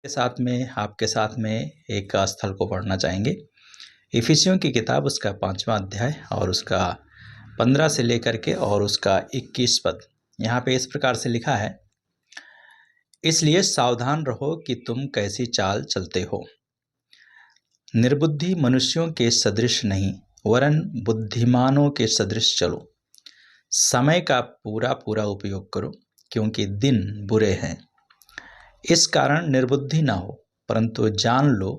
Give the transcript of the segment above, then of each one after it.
आपके साथ में एक स्थल को पढ़ना चाहेंगे। इफिसियों की किताब उसका 5वां अध्याय और उसका 15 से लेकर के और उसका 21 पद। यहाँ पे इस प्रकार से लिखा है, इसलिए सावधान रहो कि तुम कैसी चाल चलते हो, निर्बुद्धि मनुष्यों के सदृश नहीं वरन बुद्धिमानों के सदृश चलो। समय का पूरा पूरा उपयोग करो क्योंकि दिन बुरे हैं। इस कारण निर्बुद्धि ना हो, परंतु जान लो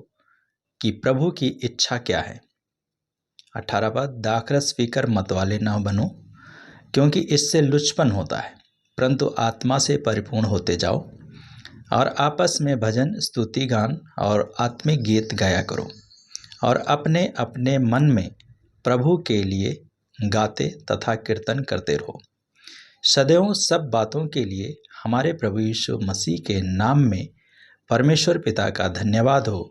कि प्रभु की इच्छा क्या है। 18 पद, दाखरस पीकर मतवाले ना बनो क्योंकि इससे लुचपन होता है, परंतु आत्मा से परिपूर्ण होते जाओ और आपस में भजन स्तुति गान और आत्मिक गीत गाया करो और अपने अपने मन में प्रभु के लिए गाते तथा कीर्तन करते रहो। सदैव सब बातों के लिए हमारे प्रभु यीशु मसीह के नाम में परमेश्वर पिता का धन्यवाद हो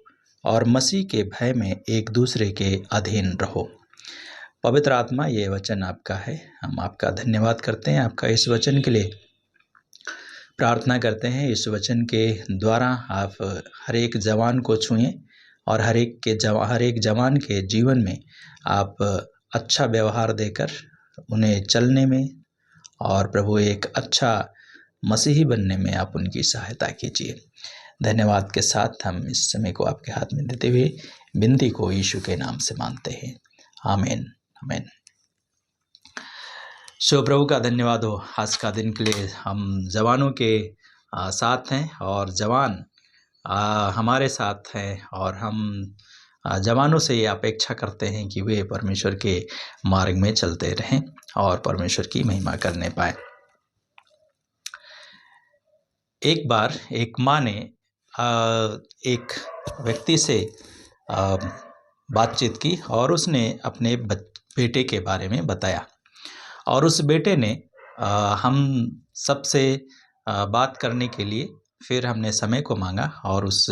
और मसीह के भय में एक दूसरे के अधीन रहो। पवित्र आत्मा, ये वचन आपका है। हम आपका धन्यवाद करते हैं, आपका इस वचन के लिए प्रार्थना करते हैं। इस वचन के द्वारा आप हर एक जवान को छुएं और हर एक जवान के जीवन में आप अच्छा व्यवहार देकर उन्हें चलने में और प्रभु एक अच्छा मसीही बनने में आप उनकी सहायता कीजिए। धन्यवाद के साथ हम इस समय को आपके हाथ में देते हुए विनती को यीशु के नाम से मांगते हैं, आमीन आमीन। सो प्रभु का धन्यवाद हो आज का दिन के लिए। हम जवानों के साथ हैं और जवान हमारे साथ हैं और हम जवानों से ये अपेक्षा करते हैं कि वे परमेश्वर के मार्ग में चलते रहें और परमेश्वर की महिमा करने पाए। एक बार एक माँ ने एक व्यक्ति से बातचीत की और उसने अपने बेटे के बारे में बताया और उस बेटे ने हम सबसे बात करने के लिए फिर हमने समय को मांगा और उस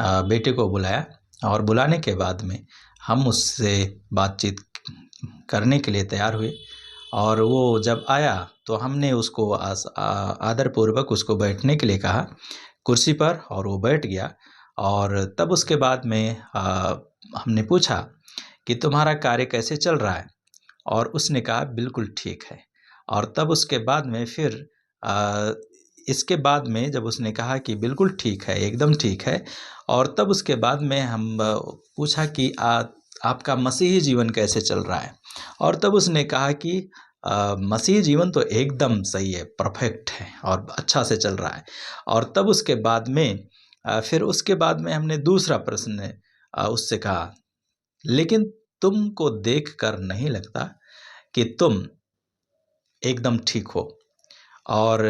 बेटे को बुलाया और बुलाने के बाद में हम उससे बातचीत करने के लिए तैयार हुए और वो जब आया तो हमने उसको आदरपूर्वक उसको बैठने के लिए कहा कुर्सी पर और वो बैठ गया। और तब उसके बाद में हमने पूछा कि तुम्हारा कार्य कैसे चल रहा है, और उसने कहा बिल्कुल ठीक है। और तब उसके बाद में फिर इसके बाद में जब उसने कहा कि बिल्कुल ठीक है, एकदम ठीक है, और तब उसके बाद में हम पूछा कि आपका मसीही जीवन कैसे चल रहा है, और तब उसने कहा कि मसीही जीवन तो एकदम सही है, परफेक्ट है और अच्छा से चल रहा है। और तब उसके बाद में फिर उसके बाद में हमने दूसरा प्रश्न उससे कहा, लेकिन तुमको देखकर नहीं लगता कि तुम एकदम ठीक हो और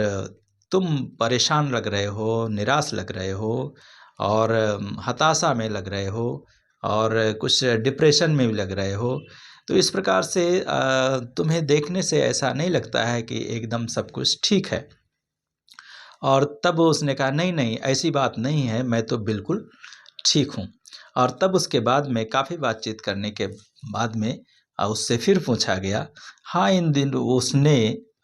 तुम परेशान लग रहे हो, निराश लग रहे हो और हताशा में लग रहे हो और कुछ डिप्रेशन में भी लग रहे हो। तो इस प्रकार से तुम्हें देखने से ऐसा नहीं लगता है कि एकदम सब कुछ ठीक है। और तब उसने कहा नहीं नहीं, ऐसी बात नहीं है, मैं तो बिल्कुल ठीक हूँ। और तब उसके बाद में काफ़ी बातचीत करने के बाद में उससे फिर पूछा गया, हाँ इन दिनों उसने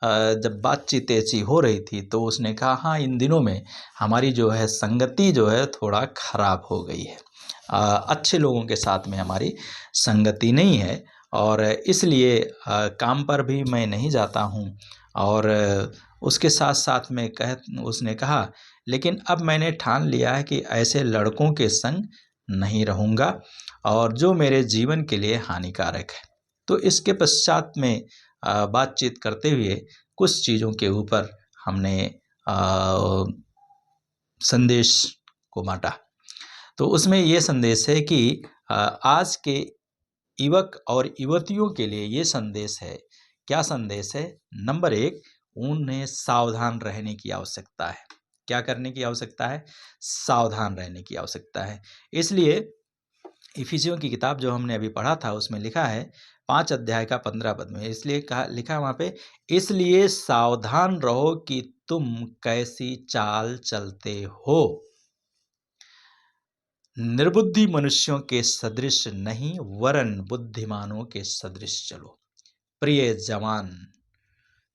जब बातचीत ऐसी हो रही थी तो उसने कहा हाँ इन दिनों में हमारी जो है संगति जो है थोड़ा खराब हो गई है, अच्छे लोगों के साथ में हमारी संगति नहीं है और इसलिए काम पर भी मैं नहीं जाता हूँ। और उसके साथ साथ में उसने कहा लेकिन अब मैंने ठान लिया है कि ऐसे लड़कों के संग नहीं रहूँगा और जो मेरे जीवन के लिए हानिकारक है। तो इसके पश्चात में बातचीत करते हुए कुछ चीज़ों के ऊपर हमने संदेश को बांटा। तो उसमें ये संदेश है कि आज के युवक और युवतियों के लिए ये संदेश है। क्या संदेश है? नंबर 1, उन्हें सावधान रहने की आवश्यकता है। क्या करने की आवश्यकता है? सावधान रहने की आवश्यकता है। इसलिए इफिसियों की किताब जो हमने अभी पढ़ा था उसमें लिखा है 5 अध्याय का 15 पद में, इसलिए लिखा है वहाँ पे, इसलिए सावधान रहो कि तुम कैसी चाल चलते हो, निर्बुद्धि मनुष्यों के सदृश नहीं वरन बुद्धिमानों के सदृश चलो। प्रिय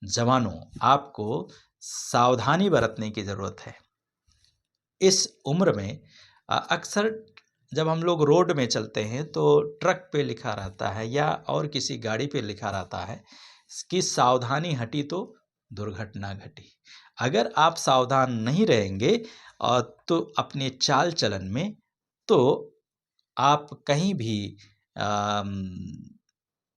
जवानों, आपको सावधानी बरतने की जरूरत है। इस उम्र में अक्सर जब हम लोग रोड में चलते हैं तो ट्रक पे लिखा रहता है या और किसी गाड़ी पे लिखा रहता है कि सावधानी हटी तो दुर्घटना घटी। अगर आप सावधान नहीं रहेंगे तो अपने चाल चलन में, तो आप कहीं भी अम,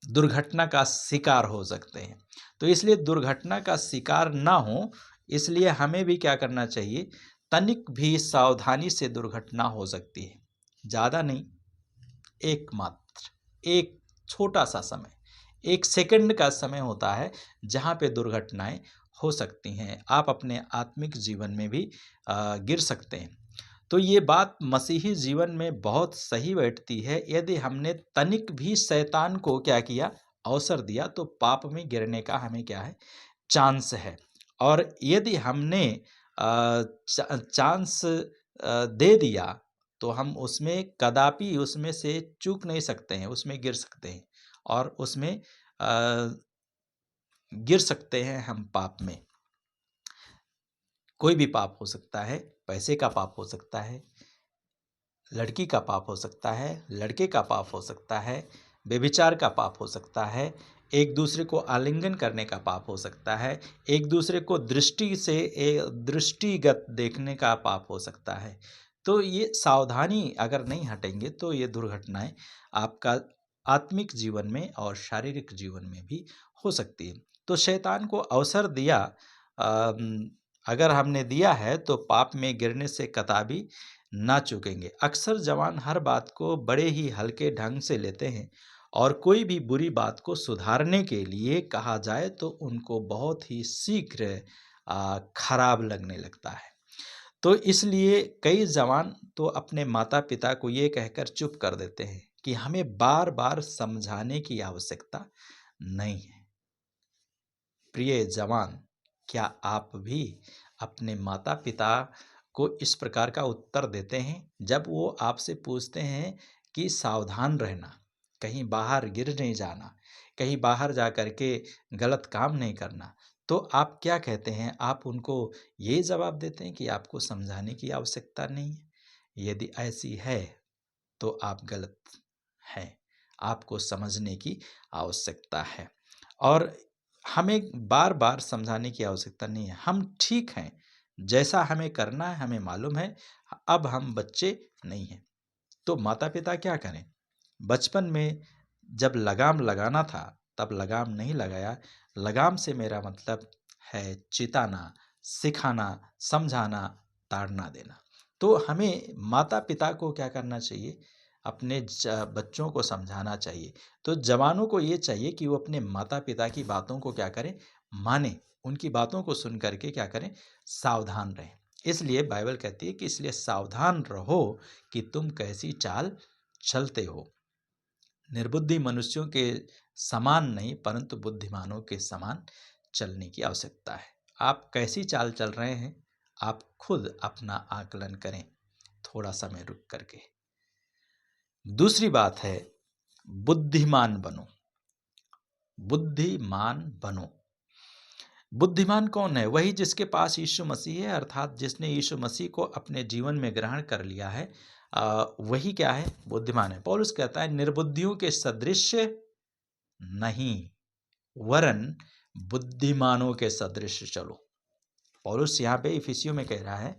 दुर्घटना का शिकार हो सकते हैं। तो इसलिए दुर्घटना का शिकार ना हो, इसलिए हमें भी क्या करना चाहिए, तनिक भी सावधानी से दुर्घटना हो सकती है। ज़्यादा नहीं, एकमात्र एक छोटा-सा समय, 1 सेकंड का समय होता है जहाँ पे दुर्घटनाएँ हो सकती हैं। आप अपने आत्मिक जीवन में भी गिर सकते हैं। तो ये बात मसीही जीवन में बहुत सही बैठती है। यदि हमने तनिक भी शैतान को क्या किया, अवसर दिया, तो पाप में गिरने का हमें क्या है, चांस है। और यदि हमने चांस दे दिया, तो हम उसमें कदापि उसमें से चूक नहीं सकते हैं, उसमें गिर सकते हैं और उसमें गिर सकते हैं हम पाप में। कोई भी पाप हो सकता है, पैसे का पाप हो सकता है, लड़की का पाप हो सकता है, लड़के का पाप हो सकता है, व्यभिचार का पाप हो सकता है, एक दूसरे को आलिंगन करने का पाप हो सकता है, एक दूसरे को दृष्टिगत देखने का पाप हो सकता है। तो ये सावधानी अगर नहीं हटेंगे तो ये दुर्घटनाएं आपका आत्मिक जीवन में और शारीरिक जीवन में भी हो सकती है। तो शैतान को अवसर दिया, अगर हमने दिया है तो पाप में गिरने से कतई ना चूकेंगे। अक्सर जवान हर बात को बड़े ही हल्के ढंग से लेते हैं और कोई भी बुरी बात को सुधारने के लिए कहा जाए तो उनको बहुत ही शीघ्र खराब लगने लगता है। तो इसलिए कई जवान तो अपने माता-पिता को ये कहकर चुप कर देते हैं कि हमें बार-बार समझाने की आवश्यकता नहीं है। प्रिय जवान, क्या आप भी अपने माता-पिता को इस प्रकार का उत्तर देते हैं जब वो आपसे पूछते हैं कि सावधान रहना, कहीं बाहर गिर नहीं जाना, कहीं बाहर जा कर के गलत काम नहीं करना, तो आप क्या कहते हैं? आप उनको ये जवाब देते हैं कि आपको समझाने की आवश्यकता नहीं है? यदि ऐसी है, तो आप गलत हैं, आपको समझने की आवश्यकता है। और हमें बार-बार समझाने की आवश्यकता नहीं है, हम ठीक हैं, जैसा हमें करना है हमें मालूम है, अब हम बच्चे नहीं हैं। तो माता-पिता क्या करें? बचपन में जब लगाम लगाना था, तब लगाम नहीं लगाया। लगाम से मेरा मतलब है चिताना, सिखाना, समझाना, ताड़ना देना। तो हमें माता-पिता को क्या करना चाहिए? अपने बच्चों को समझाना चाहिए। तो जवानों को ये चाहिए कि वो अपने माता-पिता की बातों को क्या करें? मानें। उनकी बातों को सुन कर के क्या करें? सावधान रहें। इसलिए बाइबल कहती है कि इसलिए सावधान रहो कि तुम कैसी चाल चलते हो। निर्बुद्धि मनुष्यों के समान नहीं, परंतु बुद्धिमानों के समान चलने की आवश्यकता है। आप कैसी चाल चल रहे हैं, आप खुद अपना आकलन करें, थोड़ा समय रुक करके। दूसरी बात है, बुद्धिमान बनो। बुद्धिमान बनो। बुद्धिमान कौन है? वही जिसके पास यीशु मसीह है, अर्थात जिसने यीशु मसीह को अपने जीवन में ग्रहण कर लिया है, वही क्या है? बुद्धिमान है। पौलुस कहता है, निर्बुद्धियों के सदृश नहीं, वरन बुद्धिमानों के सदृश चलो। पौलुस यहाँ पे इफिसियों में कह रहा है,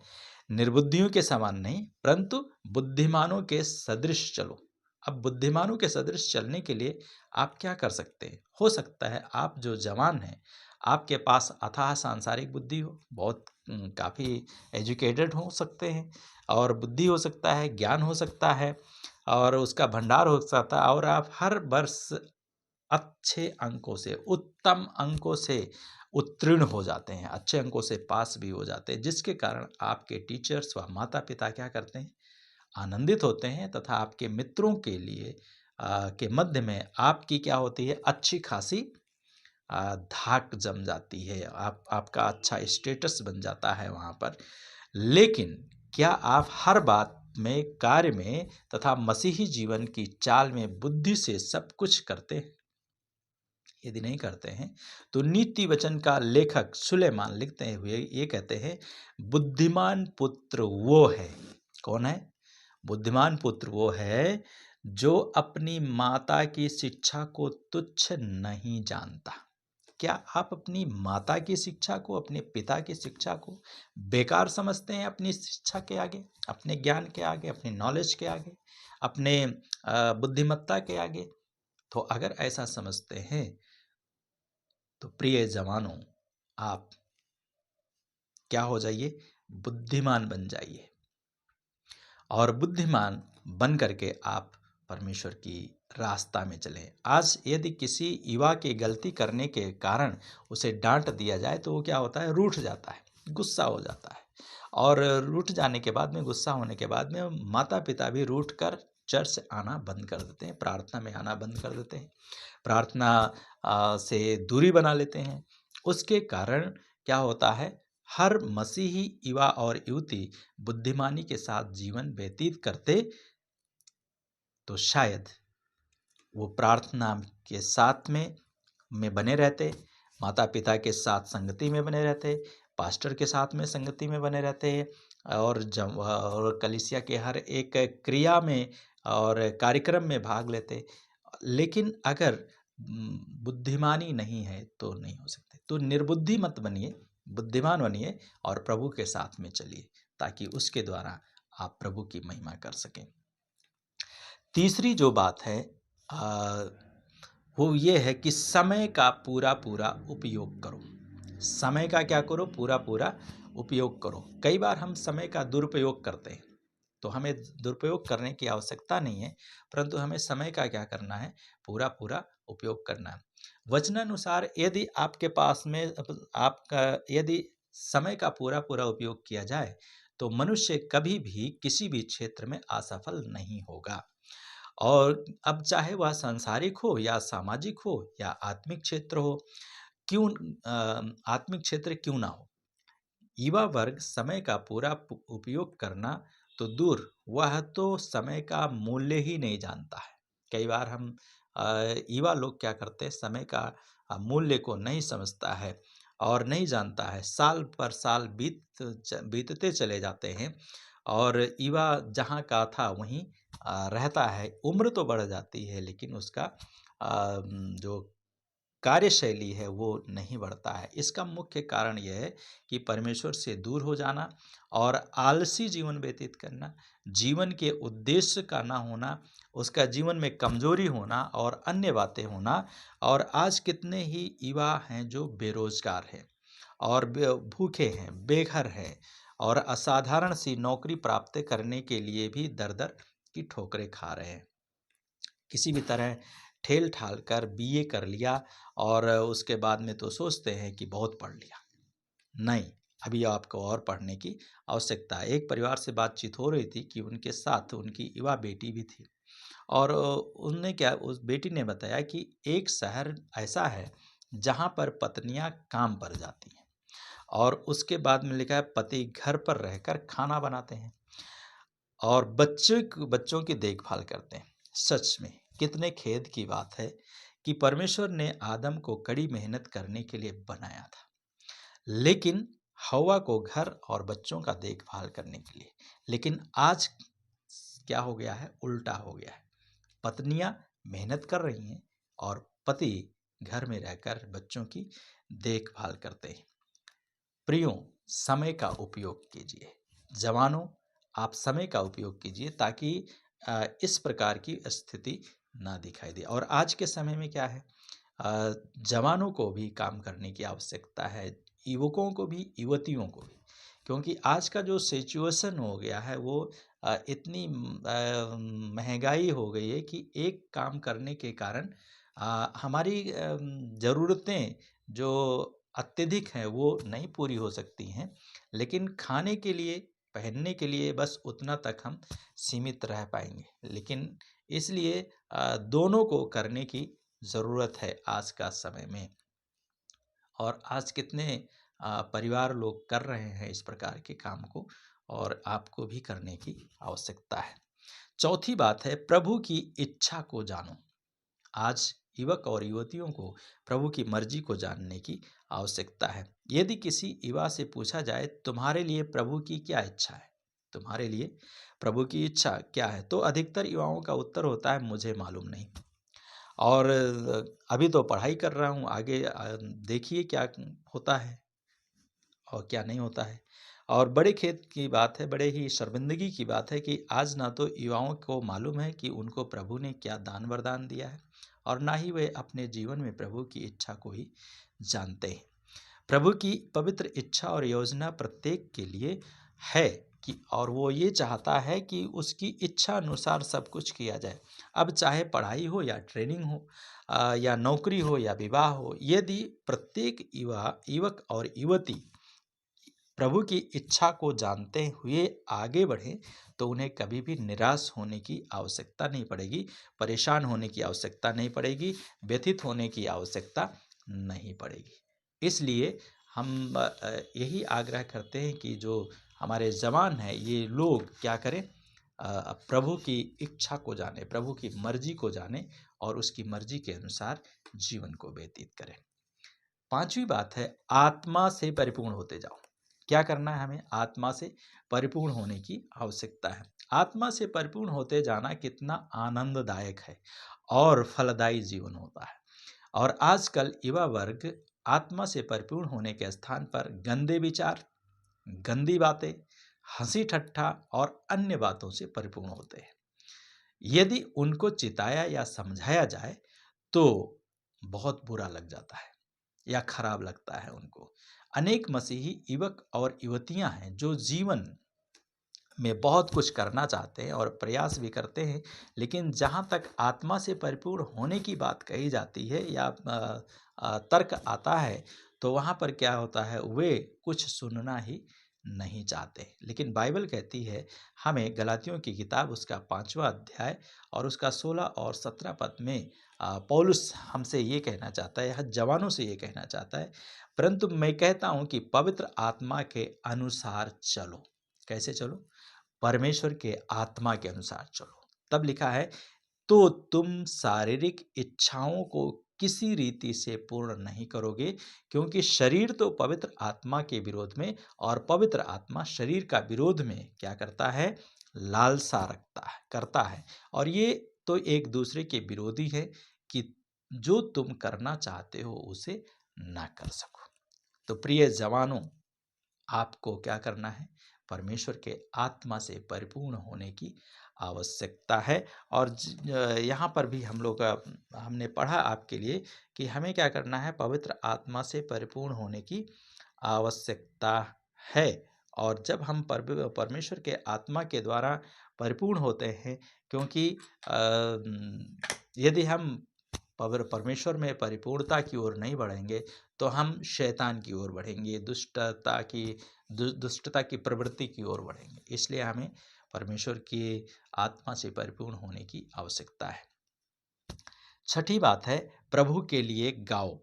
निर्बुद्धियों के समान नहीं, परंतु बुद्धिमानों के सदृश चलो। अब बुद्धिमानों के सदृश चलने के लिए आप क्या कर सकते हैं? हो सकता है आप जो जवान हैं, आपके पास अथाह सांसारिक बुद्धि हो, बहुत काफ़ी एजुकेटेड हो सकते हैं और बुद्धि हो सकता है, ज्ञान हो सकता है और उसका भंडार हो सकता है और आप हर वर्ष अच्छे अंकों से, उत्तम अंकों से उत्तीर्ण हो जाते हैं, अच्छे अंकों से पास भी हो जाते हैं, जिसके कारण आपके टीचर्स व माता-पिता क्या करते हैं? आनंदित होते हैं तथा आपके मित्रों के लिए के मध्य में आपकी क्या होती है? अच्छी खासी धाक जम जाती है। आपका अच्छा स्टेटस बन जाता है वहाँ पर। लेकिन क्या आप हर बात में, कार्य में तथा मसीही जीवन की चाल में बुद्धि से सब कुछ करते हैं? यदि नहीं करते हैं तो नीति वचन का लेखक सुलेमान लिखते हुए ये कहते हैं, बुद्धिमान पुत्र वो है। कौन है? बुद्धिमान पुत्र वो है जो अपनी माता की शिक्षा को तुच्छ नहीं जानता। क्या आप अपनी माता की शिक्षा को, अपने पिता की शिक्षा को बेकार समझते हैं? अपनी शिक्षा के आगे, अपने ज्ञान के आगे, अपनी नॉलेज के आगे, अपने बुद्धिमत्ता के आगे? तो अगर ऐसा समझते हैं तो प्रिय जवानों, आप क्या हो जाइए? बुद्धिमान बन जाइए। और बुद्धिमान बन करके आप परमेश्वर की रास्ता में चलें। आज यदि किसी युवा के गलती करने के कारण उसे डांट दिया जाए तो वो क्या होता है? रूठ जाता है, गुस्सा हो जाता है। और रूठ जाने के बाद में, गुस्सा होने के बाद में माता पिता भी रूठ कर चर्च से आना बंद कर देते हैं, प्रार्थना में आना बंद कर देते हैं, प्रार्थना से दूरी बना लेते हैं। उसके कारण क्या होता है? हर मसीही युवा और युवती बुद्धिमानी के साथ जीवन व्यतीत करते तो शायद वो प्रार्थना के साथ में बने रहते, माता पिता के साथ संगति में बने रहते, पास्टर के साथ में संगति में बने रहते, और कलीसिया के हर एक क्रिया में और कार्यक्रम में भाग लेते। लेकिन अगर बुद्धिमानी नहीं है तो नहीं हो सकते। तो निर्बुद्धि मत बनिए, बुद्धिमान बनिए और प्रभु के साथ में चलिए, ताकि उसके द्वारा आप प्रभु की महिमा कर सकें। तीसरी जो बात है वो ये है कि समय का पूरा पूरा उपयोग करो। समय का क्या करो? पूरा पूरा उपयोग करो। कई बार हम समय का दुरुपयोग करते हैं, तो हमें दुरुपयोग करने की आवश्यकता नहीं है, परंतु हमें समय का क्या करना है? पूरा पूरा उपयोग करना है। वचनानुसार यदि आपके पास में आपका यदि समय का पूरा पूरा उपयोग किया जाए तो मनुष्य कभी भी किसी भी क्षेत्र में असफल नहीं होगा। और अब चाहे वह सांसारिक हो या सामाजिक हो या आत्मिक क्षेत्र हो, आत्मिक क्षेत्र क्यों ना हो, युवा वर्ग समय का पूरा उपयोग करना तो दूर, वह तो समय का मूल्य ही नहीं जानता है। कई बार हम युवा लोग क्या करते हैं? समय का मूल्य को नहीं समझता है और नहीं जानता है। साल पर साल बीतते चले जाते हैं और युवा जहाँ का था वहीं रहता है। उम्र तो बढ़ जाती है लेकिन उसका जो कार्यशैली है वो नहीं बढ़ता है। इसका मुख्य कारण यह है कि परमेश्वर से दूर हो जाना और आलसी जीवन व्यतीत करना, जीवन के उद्देश्य का ना होना, उसका जीवन में कमजोरी होना और अन्य बातें होना। और आज कितने ही युवा हैं जो बेरोजगार हैं और भूखे हैं, बेघर हैं और असाधारण सी नौकरी प्राप्त करने के लिए भी दर दर की ठोकरें खा रहे हैं। किसी भी तरह ठेल ठाल कर बीए कर लिया और उसके बाद में तो सोचते हैं कि बहुत पढ़ लिया। नहीं, अभी आपको और पढ़ने की आवश्यकता है। एक परिवार से बातचीत हो रही थी कि उनके साथ उनकी युवा बेटी भी थी और उनने क्या उस बेटी ने बताया कि एक शहर ऐसा है जहाँ पर पत्नियाँ काम पर जाती हैं और उसके बाद में लिखा है पति घर पर रहकर खाना बनाते हैं और बच्चों की देखभाल करते हैं। सच में कितने खेद की बात है कि परमेश्वर ने आदम को कड़ी मेहनत करने के लिए बनाया था, लेकिन हवा को घर और बच्चों का देखभाल करने के लिए। लेकिन आज क्या हो गया है? उल्टा हो गया है। पत्नियां मेहनत कर रही हैं और पति घर में रहकर बच्चों की देखभाल करते हैं। प्रियो, समय का उपयोग कीजिए। जवानों, आप समय का उपयोग कीजिए ताकि इस प्रकार की स्थिति ना दिखाई दे। और आज के समय में क्या है? जवानों को भी काम करने की आवश्यकता है, युवकों को भी, युवतियों को भी, क्योंकि आज का जो सिचुएशन हो गया है वो इतनी महंगाई हो गई है कि एक काम करने के कारण हमारी ज़रूरतें जो अत्यधिक हैं वो नहीं पूरी हो सकती हैं, लेकिन खाने के लिए, पहनने के लिए बस उतना तक हम सीमित रह पाएंगे। लेकिन इसलिए दोनों को करने की ज़रूरत है आज का समय में। और आज कितने परिवार लोग कर रहे हैं इस प्रकार के काम को, और आपको भी करने की आवश्यकता है। चौथी बात है, प्रभु की इच्छा को जानो। आज युवक और युवतियों को प्रभु की मर्जी को जानने की आवश्यकता है। यदि किसी युवा से पूछा जाए, तुम्हारे लिए प्रभु की क्या इच्छा है, तुम्हारे लिए प्रभु की इच्छा क्या है, तो अधिकतर युवाओं का उत्तर होता है, मुझे मालूम नहीं, और अभी तो पढ़ाई कर रहा हूँ, आगे देखिए क्या होता है और क्या नहीं होता है। और बड़े खेद की बात है, बड़े ही शर्मिंदगी की बात है कि आज ना तो युवाओं को मालूम है कि उनको प्रभु ने क्या दान वरदान दिया है, और ना ही वे अपने जीवन में प्रभु की इच्छा को ही जानते हैं। प्रभु की पवित्र इच्छा और योजना प्रत्येक के लिए है कि, और वो ये चाहता है कि उसकी इच्छा अनुसार सब कुछ किया जाए। अब चाहे पढ़ाई हो या ट्रेनिंग हो, या नौकरी हो या विवाह हो, यदि प्रत्येक युवक और युवती प्रभु की इच्छा को जानते हुए आगे बढ़ें, तो उन्हें कभी भी निराश होने की आवश्यकता नहीं पड़ेगी, परेशान होने की आवश्यकता नहीं पड़ेगी, व्यथित होने की आवश्यकता नहीं पड़ेगी। इसलिए हम यही आग्रह करते हैं कि जो हमारे जवान हैं, ये लोग क्या करें, प्रभु की इच्छा को जाने, प्रभु की मर्जी को जाने और उसकी मर्जी के अनुसार जीवन को व्यतीत करें। पांचवी बात है, आत्मा से परिपूर्ण होते जाओ। क्या करना है हमें? आत्मा से परिपूर्ण होने की आवश्यकता है। आत्मा से परिपूर्ण होते जाना कितना आनंददायक है और फलदायी जीवन होता है। और आजकल युवा वर्ग आत्मा से परिपूर्ण होने के स्थान पर गंदे विचार, गंदी बातें, हंसी ठट्ठा और अन्य बातों से परिपूर्ण होते हैं। यदि उनको चिताया या समझाया जाए तो बहुत बुरा लग जाता है या खराब लगता है उनको। अनेक मसीही युवक और युवतियां हैं जो जीवन में बहुत कुछ करना चाहते हैं और प्रयास भी करते हैं, लेकिन जहाँ तक आत्मा से परिपूर्ण होने की बात कही जाती है या तर्क आता है, तो वहाँ पर क्या होता है, वे कुछ सुनना ही नहीं चाहते। लेकिन बाइबल कहती है हमें, गलातियों की किताब उसका 5वां अध्याय और उसका 16 और 17 पद में पौलुस हमसे ये कहना चाहता है, जवानों से ये कहना चाहता है, परंतु मैं कहता हूँ कि पवित्र आत्मा के अनुसार चलो। कैसे चलो? परमेश्वर के आत्मा के अनुसार चलो। तब लिखा है, तो तुम शारीरिक इच्छाओं को किसी रीति से पूर्ण नहीं करोगे, क्योंकि शरीर तो पवित्र आत्मा के विरोध में और पवित्र आत्मा शरीर का विरोध में क्या करता है? लालसा रखता है, करता है। और ये तो एक दूसरे के विरोधी है कि जो तुम करना चाहते हो उसे ना कर सको। तो प्रिय जवानों, आपको क्या करना है? परमेश्वर के आत्मा से परिपूर्ण होने की आवश्यकता है। और यहाँ पर भी हम लोग हमने पढ़ा आपके लिए कि हमें क्या करना है? पवित्र आत्मा से परिपूर्ण होने की आवश्यकता है। और जब हम परमेश्वर के आत्मा के द्वारा परिपूर्ण होते हैं, क्योंकि यदि हम परमेश्वर में परिपूर्णता की ओर नहीं बढ़ेंगे, तो हम शैतान की ओर बढ़ेंगे, दुष्टता की प्रवृत्ति की ओर बढ़ेंगे। इसलिए हमें परमेश्वर की आत्मा से परिपूर्ण होने की आवश्यकता है। छठी बात है, प्रभु के लिए गाओ।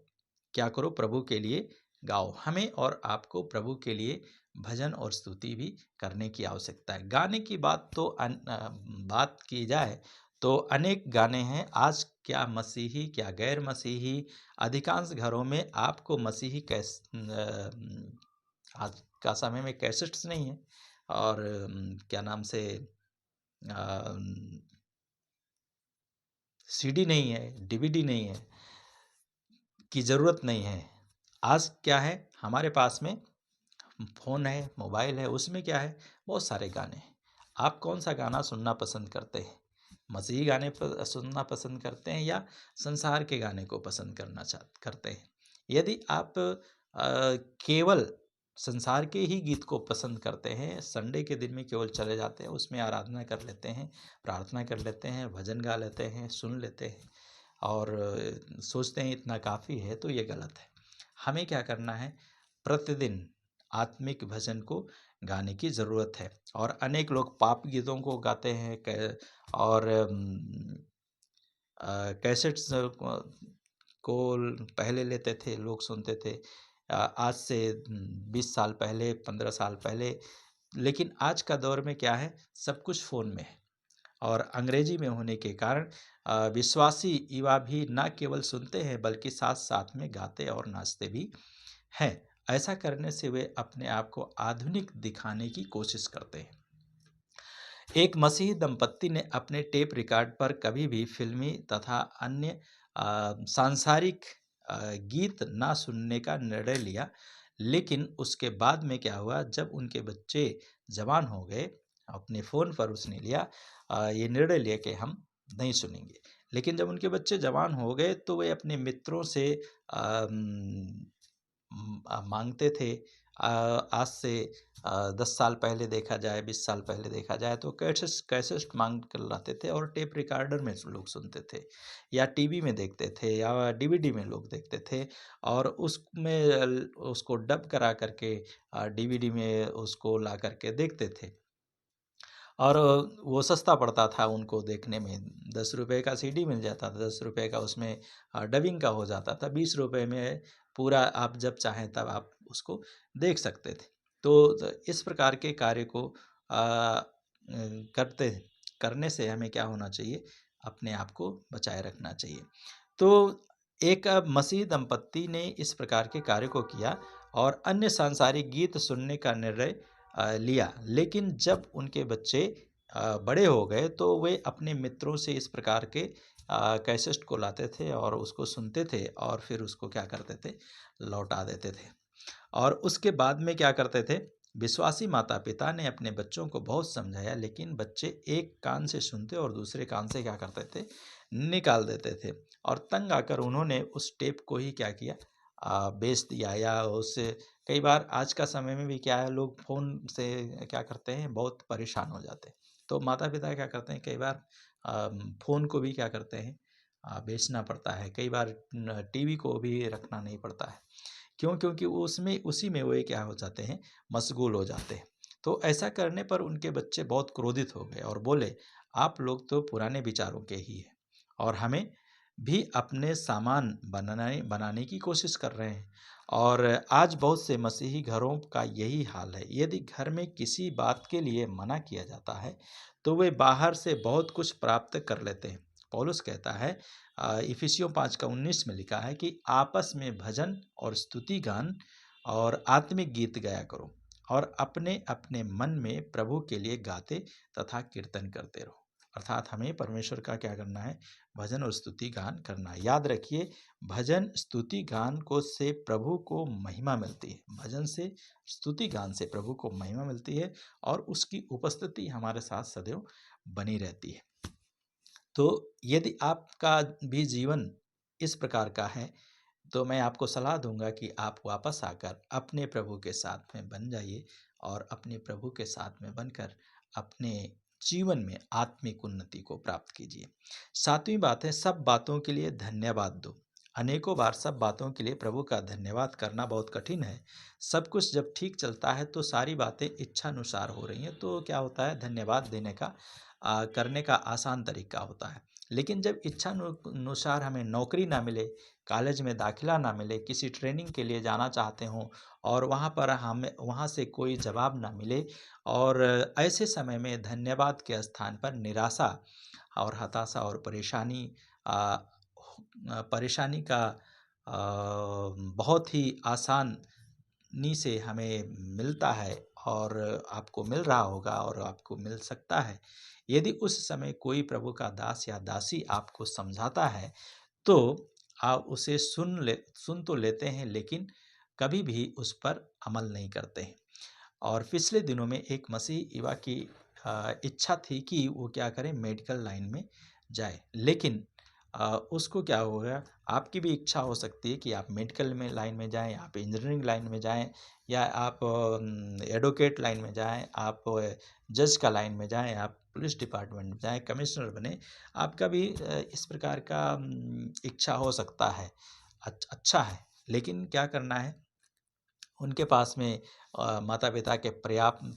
क्या करो? प्रभु के लिए गाओ। हमें और आपको प्रभु के लिए भजन और स्तुति भी करने की आवश्यकता है। गाने की बात तो बात की जाए तो अनेक गाने हैं। आज क्या मसीही क्या गैर मसीही, अधिकांश घरों में आपको मसीही आज का समय में कैसेट्स नहीं है, और क्या नाम से सीडी नहीं है, डीवीडी नहीं है, की ज़रूरत नहीं है। आज क्या है, हमारे पास में फ़ोन है, मोबाइल है, उसमें क्या है, बहुत सारे गाने हैं। आप कौन सा गाना सुनना पसंद करते हैं? मसीही गाने सुनना पसंद करते हैं या संसार के गाने को पसंद करते हैं? यदि आप केवल संसार के ही गीत को पसंद करते हैं, संडे के दिन में केवल चले जाते हैं, उसमें आराधना कर लेते हैं, प्रार्थना कर लेते हैं, भजन गा लेते हैं, सुन लेते हैं और सोचते हैं इतना काफ़ी है, तो ये गलत है। हमें क्या करना है? प्रतिदिन आत्मिक भजन को गाने की ज़रूरत है। और अनेक लोग पाप गीतों को गाते हैं और कैसेट्स को पहले लेते थे, लोग सुनते थे आज से 20 साल पहले, 15 साल पहले। लेकिन आज का दौर में क्या है, सब कुछ फ़ोन में है और अंग्रेजी में होने के कारण विश्वासी युवा भी न केवल सुनते हैं बल्कि साथ-साथ में गाते और नाचते भी हैं। ऐसा करने से वे अपने आप को आधुनिक दिखाने की कोशिश करते हैं। एक मसीही दंपत्ति ने अपने टेप रिकॉर्ड पर कभी भी फ़िल्मी तथा अन्य सांसारिक गीत ना सुनने का निर्णय लिया, लेकिन उसके बाद में क्या हुआ जब उनके बच्चे जवान हो गए, अपने फ़ोन पर उसने लिया ये निर्णय लिया कि हम नहीं सुनेंगे। लेकिन जब उनके बच्चे जवान हो गए तो वे अपने मित्रों से माँगते थे। आज से 10 साल पहले देखा जाए, 20 साल पहले देखा जाए तो कैसेट माँग कर लाते थे और टेप रिकॉर्डर में लोग सुनते थे या टीवी में देखते थे या डीवीडी में लोग देखते थे और उसमें उसको डब करा करके डीवीडी में उसको ला कर के देखते थे। और वो सस्ता पड़ता था उनको देखने में, ₹10 का सीडी मिल जाता था, ₹10 का उसमें डबिंग का हो जाता था, ₹20 में पूरा आप जब चाहें तब आप उसको देख सकते थे। तो इस प्रकार के कार्य को करते करने से हमें क्या होना चाहिए, अपने आप को बचाए रखना चाहिए। तो एक मसीही दंपत्ति ने इस प्रकार के कार्य को किया और अन्य सांसारिक गीत सुनने का निर्णय लिया। लेकिन जब उनके बच्चे बड़े हो गए तो वे अपने मित्रों से इस प्रकार के कैसेट को लाते थे और उसको सुनते थे और फिर उसको क्या करते थे, लौटा देते थे। और उसके बाद में क्या करते थे, विश्वासी माता-पिता ने अपने बच्चों को बहुत समझाया लेकिन बच्चे एक कान से सुनते और दूसरे कान से क्या करते थे, निकाल देते थे और तंग आकर उन्होंने उस टेप को ही क्या किया बेच दिया या उससे कई बार आज का समय में भी क्या है लोग फ़ोन से क्या करते हैं, बहुत परेशान हो जाते हैं। तो माता-पिता क्या करते हैं कई बार फ़ोन को भी क्या करते हैं बेचना पड़ता है। कई बार न टीवी को भी रखना नहीं पड़ता है। क्यों? क्योंकि वो उसमें उसी में वे क्या हो जाते हैं, मशगूल हो जाते हैं। तो ऐसा करने पर उनके बच्चे बहुत क्रोधित हो गए और बोले, "आप लोग तो पुराने विचारों के ही हैं और हमें भी अपने सामान बनाने बनाने की कोशिश कर रहे हैं।" और आज बहुत से मसीही घरों का यही हाल है। यदि घर में किसी बात के लिए मना किया जाता है, तो वे बाहर से बहुत कुछ प्राप्त कर लेते हैं। पौलुस कहता है इफिसियों 5 का 19 में लिखा है कि आपस में भजन और स्तुति गान और आत्मिक गीत गाया करो और अपने-अपने मन में प्रभु के लिए गाते तथा कीर्तन करते रहो। अर्थात हमें परमेश्वर का क्या करना है? भजन और स्तुति गान करना है। याद रखिए भजन, स्तुति गान को से प्रभु को महिमा मिलती है। भजन से, स्तुति गान से प्रभु को महिमा मिलती है और उसकी उपस्थिति हमारे साथ सदैव बनी रहती है। तो यदि आपका भी जीवन इस प्रकार का है, तो मैं आपको सलाह दूँगा कि आप वापस आकर अपने प्रभु के साथ में बन जाइए और अपने प्रभु के साथ में बनकर अपने जीवन में आत्मिक उन्नति को प्राप्त कीजिए। 7वीं बात है सब बातों के लिए धन्यवाद दो। अनेकों बार सब बातों के लिए प्रभु का धन्यवाद करना बहुत कठिन है। सब कुछ जब ठीक चलता है तो सारी बातें इच्छानुसार हो रही हैं, तो क्या होता है धन्यवाद देने का करने का आसान तरीका होता है। लेकिन जब इच्छानुसार हमें नौकरी ना मिले, कॉलेज में दाखिला ना मिले, किसी ट्रेनिंग के लिए जाना चाहते हों और वहाँ पर हमें वहाँ से कोई जवाब ना मिले और ऐसे समय में धन्यवाद के स्थान पर निराशा और हताशा और परेशानी का बहुत ही आसानी से हमें मिलता है और आपको मिल रहा होगा और आपको मिल सकता है। यदि उस समय कोई प्रभु का दास या दासी आपको समझाता है, तो आप उसे सुन तो लेते हैं लेकिन कभी भी उस पर अमल नहीं करते हैं। और पिछले दिनों में एक मसीही युवा की इच्छा थी कि वो क्या करे मेडिकल लाइन में जाए। लेकिन उसको क्या हो गया आपकी भी इच्छा हो सकती है कि आप मेडिकल में लाइन में जाएँ, आप इंजीनियरिंग लाइन में जाएँ या आप एडवोकेट लाइन में जाएँ, आप जज का लाइन में जाएँ, आप पुलिस डिपार्टमेंट में जाएँ, कमिश्नर बने। आपका भी इस प्रकार का इच्छा हो सकता है। अच्छा है, लेकिन क्या करना है उनके पास में माता-पिता के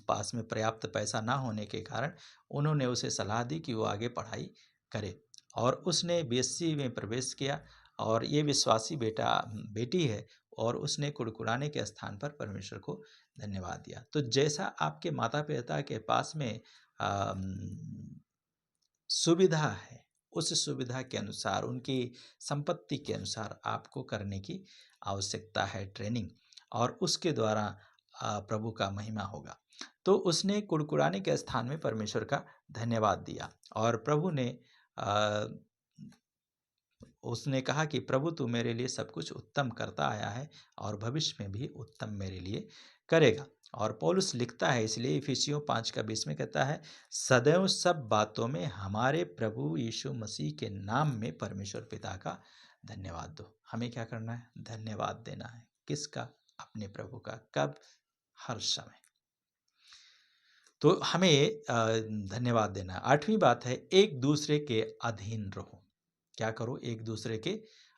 पास में पर्याप्त पैसा ना होने के कारण उन्होंने उसे सलाह दी कि वो आगे पढ़ाई करे और उसने बीएससी में प्रवेश किया और ये विश्वासी बेटी है और उसने कुड़कुड़ाने के स्थान पर परमेश्वर को धन्यवाद दिया। तो जैसा आपके माता-पिता के पास में अम सुविधा है, उस सुविधा के अनुसार, उनकी संपत्ति के अनुसार आपको करने की आवश्यकता है ट्रेनिंग, और उसके द्वारा प्रभु का महिमा होगा। तो उसने कुड़कुड़ाने के स्थान में परमेश्वर का धन्यवाद दिया, और प्रभु ने अ, उसने कहा कि प्रभु तू मेरे लिए सब कुछ उत्तम करता आया है और भविष्य में भी उत्तम मेरे लिए करेगा। और पौलुस लिखता है, इसलिए इफिसियों 5:20 में कहता है, सदैव सब बातों में हमारे प्रभु यीशु मसीह के नाम में परमेश्वर पिता का धन्यवाद दो। हमें क्या करना है? धन्यवाद देना है। किसका? अपने प्रभु का। कब? हर समय। तो हमें धन्यवाद देना है। 8वीं बात है, एक दूसरे के अधीन रहो। क्या करो? एक दूसरे के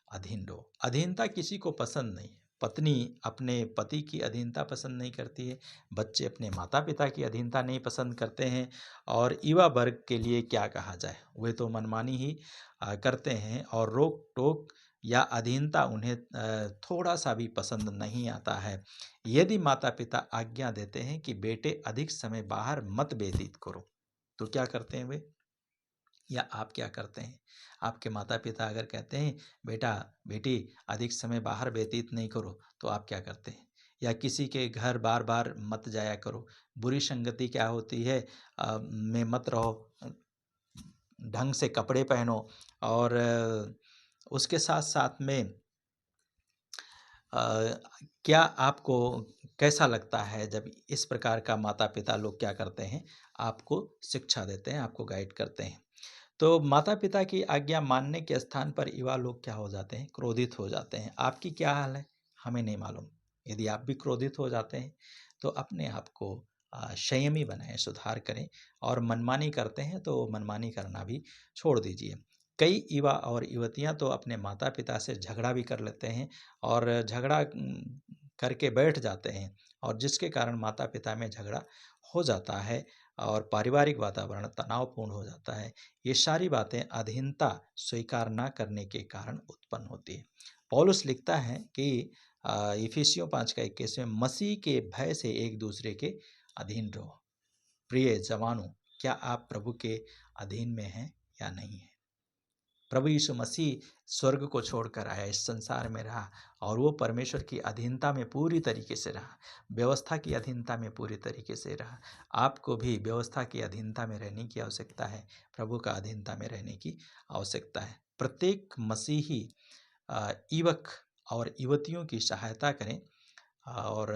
अधीन रहो। अधीनता किसी को पसंद नहीं है। पत्नी अपने पति की अधीनता पसंद नहीं करती है, बच्चे अपने माता पिता की अधीनता नहीं पसंद करते हैं, और युवा वर्ग के लिए क्या कहा जाए, वे तो मनमानी ही करते हैं, और रोक टोक या अधीनता उन्हें थोड़ा सा भी पसंद नहीं आता है। यदि माता पिता आज्ञा देते हैं कि बेटे अधिक समय बाहर मत व्यतीत करो, तो क्या करते हैं वे, या आप क्या करते हैं? आपके माता पिता अगर कहते हैं बेटा बेटी अधिक समय बाहर व्यतीत नहीं करो, तो आप क्या करते हैं? या किसी के घर बार बार मत जाया करो, बुरी संगति क्या होती है में मत रहो, ढंग से कपड़े पहनो, और उसके साथ साथ में अ, क्या आपको कैसा लगता है जब इस प्रकार का माता पिता लोग क्या करते हैं, आपको शिक्षा देते हैं, आपको गाइड करते हैं? तो माता पिता की आज्ञा मानने के स्थान पर युवा लोग क्या हो जाते हैं? क्रोधित हो जाते हैं। आपकी क्या हाल है? हमें नहीं मालूम। यदि आप भी क्रोधित हो जाते हैं, तो अपने आप को संयमी बनाएं, सुधार करें, और मनमानी करते हैं तो मनमानी करना भी छोड़ दीजिए। कई युवा और युवतियां तो अपने माता पिता से झगड़ा भी कर लेते हैं, और झगड़ा करके बैठ जाते हैं, और जिसके कारण माता पिता में झगड़ा हो जाता है, और पारिवारिक वातावरण तनावपूर्ण हो जाता है। ये सारी बातें अधीनता स्वीकार न करने के कारण उत्पन्न होती है। पौलुस लिखता है कि इफिसियों 5:21 में, मसीह के भय से एक दूसरे के अधीन रहो। प्रिय जवानों, क्या आप प्रभु के अधीन में हैं या नहीं हैं? प्रभु यीशु मसीह स्वर्ग को छोड़कर आया, इस संसार में रहा, और वो परमेश्वर की अधीनता में पूरी तरीके से रहा, व्यवस्था की अधीनता में पूरी तरीके से रहा। आपको भी व्यवस्था की अधीनता में रहने की आवश्यकता है, प्रभु का अधीनता में रहने की आवश्यकता है। प्रत्येक मसीही युवक और युवतियों की सहायता करें, और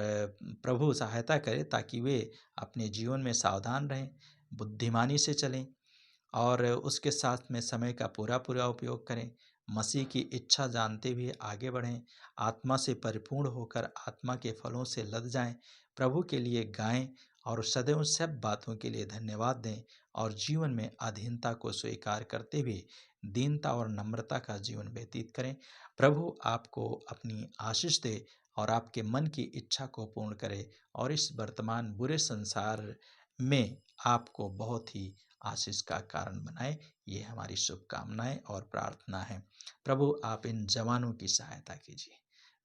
प्रभु सहायता करे, ताकि वे अपने जीवन में सावधान रहें, बुद्धिमानी से चलें, और उसके साथ में समय का पूरा पूरा उपयोग करें। मसीह की इच्छा जानते हुए आगे बढ़ें, आत्मा से परिपूर्ण होकर आत्मा के फलों से लद जाएं, प्रभु के लिए गाएं, और सदैव सब बातों के लिए धन्यवाद दें, और जीवन में अधीनता को स्वीकार करते हुए दीनता और नम्रता का जीवन व्यतीत करें। प्रभु आपको अपनी आशीष दे, और आपके मन की इच्छा को पूर्ण करे, और इस वर्तमान बुरे संसार में आपको बहुत ही आशीष का कारण बनाए। ये हमारी शुभकामनाएं और प्रार्थना है। प्रभु आप इन जवानों की सहायता कीजिए,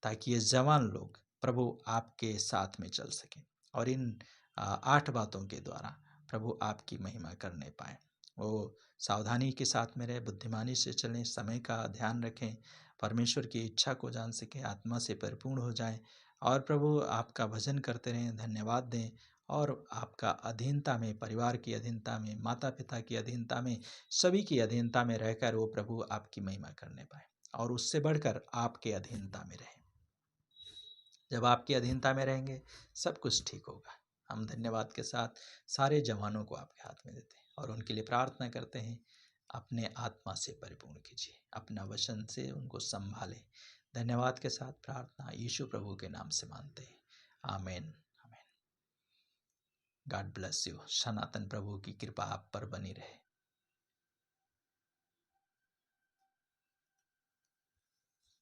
ताकि ये जवान लोग प्रभु आपके साथ में चल सकें, और इन 8 बातों के द्वारा प्रभु आपकी महिमा करने पाए। वो सावधानी के साथ में रहे, बुद्धिमानी से चलें, समय का ध्यान रखें, परमेश्वर की इच्छा को जान सकें, आत्मा से परिपूर्ण हो जाएं, और प्रभु आपका भजन करते रहें, धन्यवाद दें, और आपका अधीनता में, परिवार की अधीनता में, माता पिता की अधीनता में, सभी की अधीनता में रहकर वो प्रभु आपकी महिमा करने पाए, और उससे बढ़कर आपके अधीनता में रहें। जब आपकी अधीनता में रहेंगे, सब कुछ ठीक होगा। हम धन्यवाद के साथ सारे जवानों को आपके हाथ में देते हैं, और उनके लिए प्रार्थना करते हैं, अपने आत्मा से परिपूर्ण कीजिए, अपना वचन से उनको संभालें। धन्यवाद के साथ प्रार्थना यीशु प्रभु के नाम से मानते हैं, आमीन। God bless you. सनातन प्रभु की कृपा आप पर बनी रहे।